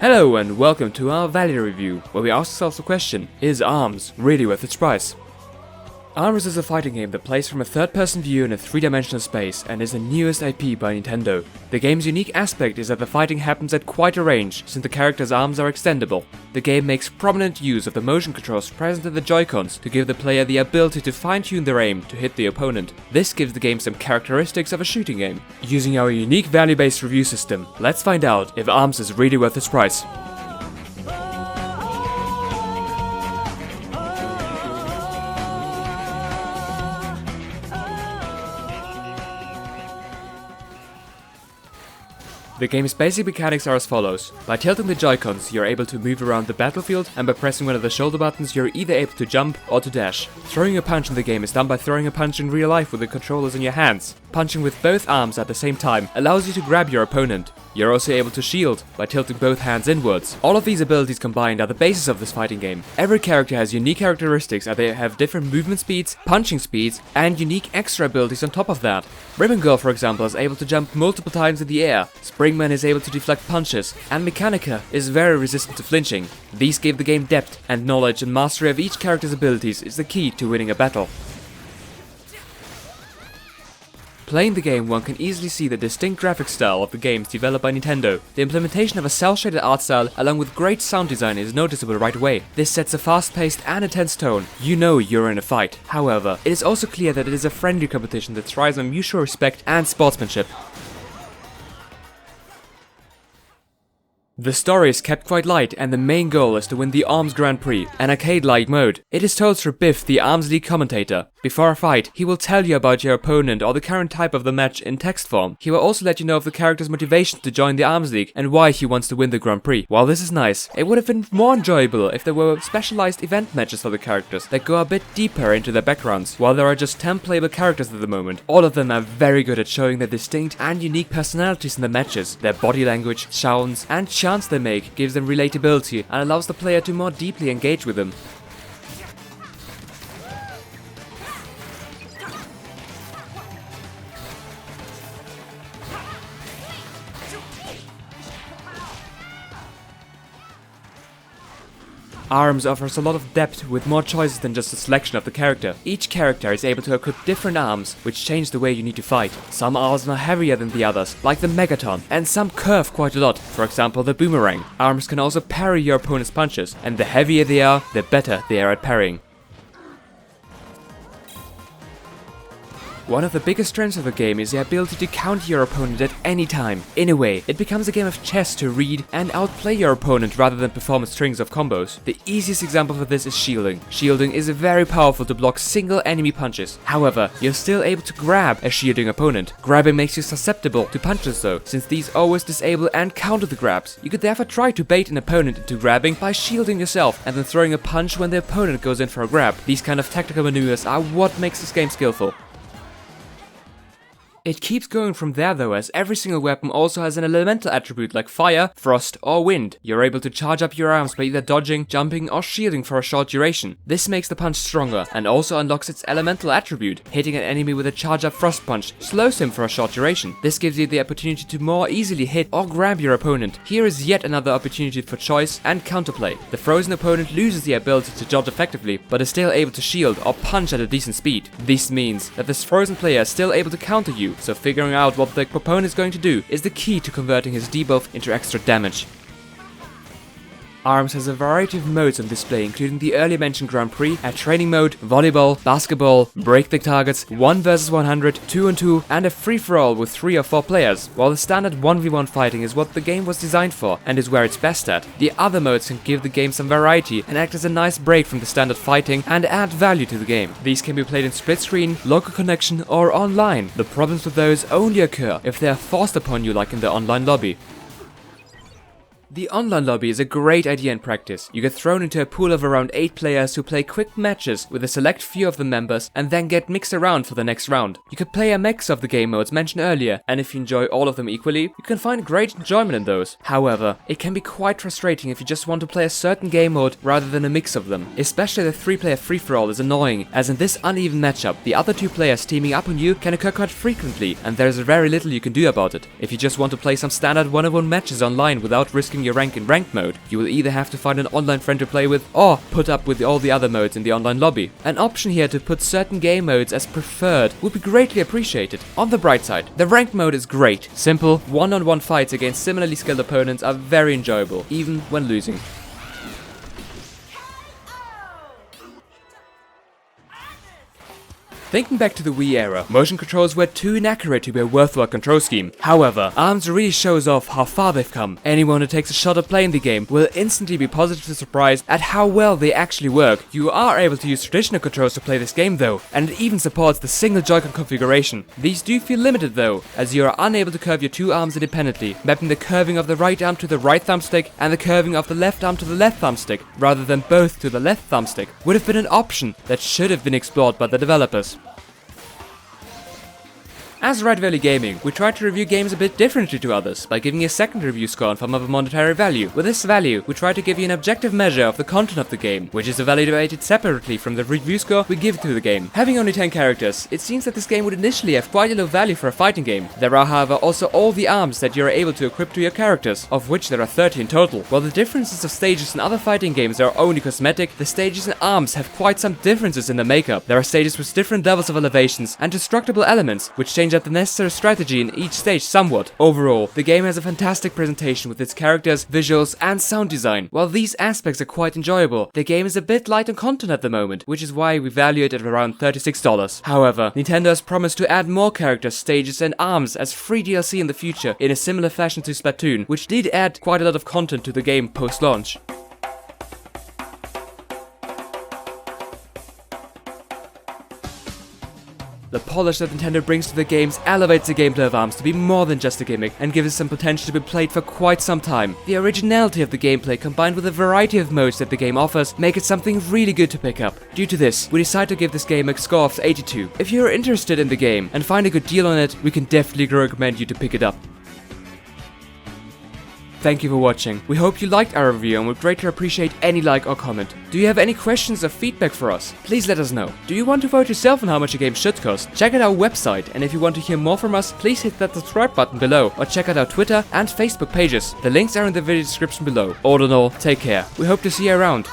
Hello and welcome to our value review, where we ask ourselves the question, is ARMS really worth its price? ARMS is a fighting game that plays from a third-person view in a three-dimensional space and is the newest IP by Nintendo. The game's unique aspect is that the fighting happens at quite a range, since the character's arms are extendable. The game makes prominent use of the motion controls present in the Joy-Cons to give the player the ability to fine-tune their aim to hit the opponent. This gives the game some characteristics of a shooting game. Using our unique value-based review system, let's find out if ARMS is really worth its price. The game's basic mechanics are as follows. By tilting the Joy-Cons, you're able to move around the battlefield, and by pressing one of the shoulder buttons, you're either able to jump or to dash. Throwing a punch in the game is done by throwing a punch in real life with the controllers in your hands. Punching with both arms at the same time allows you to grab your opponent. You're also able to shield by tilting both hands inwards. All of these abilities combined are the basis of this fighting game. Every character has unique characteristics as they have different movement speeds, punching speeds, and unique extra abilities on top of that. Ribbon Girl, for example, is able to jump multiple times in the air. Springman is able to deflect punches, and Mechanica is very resistant to flinching. These give the game depth, and knowledge and mastery of each character's abilities is the key to winning a battle. Playing the game, one can easily see the distinct graphic style of the games developed by Nintendo. The implementation of a cel-shaded art style along with great sound design is noticeable right away. This sets a fast-paced and intense tone. You know you're in a fight. However, it is also clear that it is a friendly competition that thrives on mutual respect and sportsmanship. The story is kept quite light, and the main goal is to win the ARMS Grand Prix, an arcade-like mode. It is told through Biff, the ARMS League commentator. Before a fight, he will tell you about your opponent or the current type of the match in text form. He will also let you know of the character's motivation to join the ARMS League and why he wants to win the Grand Prix. While this is nice, it would have been more enjoyable if there were specialized event matches for the characters that go a bit deeper into their backgrounds. While there are just 10 playable characters at the moment, all of them are very good at showing their distinct and unique personalities in the matches. Their body language, sounds, and chants they make gives them relatability and allows the player to more deeply engage with them. ARMS offers a lot of depth with more choices than just a selection of the character. Each character is able to equip different arms, which change the way you need to fight. Some arms are heavier than the others, like the Megaton, and some curve quite a lot, for example the Boomerang. ARMS can also parry your opponent's punches, and the heavier they are, the better they are at parrying. One of the biggest strengths of the game is the ability to counter your opponent at any time. In a way, it becomes a game of chess to read and outplay your opponent rather than perform a strings of combos. The easiest example for this is shielding. Shielding is very powerful to block single enemy punches. However, you're still able to grab a shielding opponent. Grabbing makes you susceptible to punches though, since these always disable and counter the grabs. You could therefore try to bait an opponent into grabbing by shielding yourself and then throwing a punch when the opponent goes in for a grab. These kind of tactical maneuvers are what makes this game skillful. It keeps going from there though, as every single weapon also has an elemental attribute like fire, frost, or wind. You're able to charge up your arms by either dodging, jumping, or shielding for a short duration. This makes the punch stronger and also unlocks its elemental attribute. Hitting an enemy with a charge up frost punch slows him for a short duration. This gives you the opportunity to more easily hit or grab your opponent. Here is yet another opportunity for choice and counterplay. The frozen opponent loses the ability to dodge effectively, but is still able to shield or punch at a decent speed. This means that this frozen player is still able to counter you, so figuring out what the opponent is going to do is the key to converting his debuff into extra damage. ARMS has a variety of modes on display, including the earlier mentioned Grand Prix, a training mode, volleyball, basketball, break the targets, 1 vs 100, 2 on 2, and a free-for-all with 3 or 4 players. While the standard 1v1 fighting is what the game was designed for and is where it's best at, the other modes can give the game some variety and act as a nice break from the standard fighting and add value to the game. These can be played in split screen, local connection, or online. The problems with those only occur if they are forced upon you, like in the online lobby. The online lobby is a great idea in practice. You get thrown into a pool of around 8 players who play quick matches with a select few of the members and then get mixed around for the next round. You could play a mix of the game modes mentioned earlier, and if you enjoy all of them equally, you can find great enjoyment in those. However, it can be quite frustrating if you just want to play a certain game mode rather than a mix of them. Especially the 3-player free-for-all is annoying, as in this uneven matchup, the other 2 players teaming up on you can occur quite frequently, and there is very little you can do about it. If you just want to play some standard 1-on-1 matches online without risking unlocking your rank in ranked mode, you will either have to find an online friend to play with or put up with all the other modes in the online lobby. An option here to put certain game modes as preferred would be greatly appreciated. On the bright side, the ranked mode is great. Simple, one-on-one fights against similarly skilled opponents are very enjoyable, even when losing. Thinking back to the Wii era, motion controls were too inaccurate to be a worthwhile control scheme. However, ARMS really shows off how far they've come. Anyone who takes a shot at playing the game will instantly be positively surprised at how well they actually work. You are able to use traditional controls to play this game though, and it even supports the single Joy-Con configuration. These do feel limited though, as you are unable to curve your two arms independently, mapping the curving of the right arm to the right thumbstick and the curving of the left arm to the left thumbstick, rather than both to the left thumbstick, would have been an option that should have been explored by the developers. As Red Valley Gaming, we try to review games a bit differently to others by giving a second review score in form of a monetary value. With this value, we try to give you an objective measure of the content of the game, which is evaluated separately from the review score we give to the game. Having only 10 characters, it seems that this game would initially have quite a low value for a fighting game. There are however also all the arms that you are able to equip to your characters, of which there are 30 in total. While the differences of stages in other fighting games are only cosmetic, the stages and arms have quite some differences in the makeup. There are stages with different levels of elevations and destructible elements, which change up the necessary strategy in each stage somewhat. Overall, the game has a fantastic presentation with its characters, visuals, and sound design. While these aspects are quite enjoyable, the game is a bit light on content at the moment, which is why we value it at around $36. However, Nintendo has promised to add more characters, stages, and arms as free DLC in the future in a similar fashion to Splatoon, which did add quite a lot of content to the game post-launch. The polish that Nintendo brings to the games elevates the gameplay of ARMS to be more than just a gimmick and gives it some potential to be played for quite some time. The originality of the gameplay combined with a variety of modes that the game offers make it something really good to pick up. Due to this, we decided to give this game a score of 82. If you're interested in the game and find a good deal on it, we can definitely recommend you to pick it up. Thank you for watching. We hope you liked our review and would greatly appreciate any like or comment. Do you have any questions or feedback for us? Please let us know. Do you want to vote yourself on how much a game should cost? Check out our website, and if you want to hear more from us, please hit that subscribe button below or check out our Twitter and Facebook pages. The links are in the video description below. All in all, take care. We hope to see you around.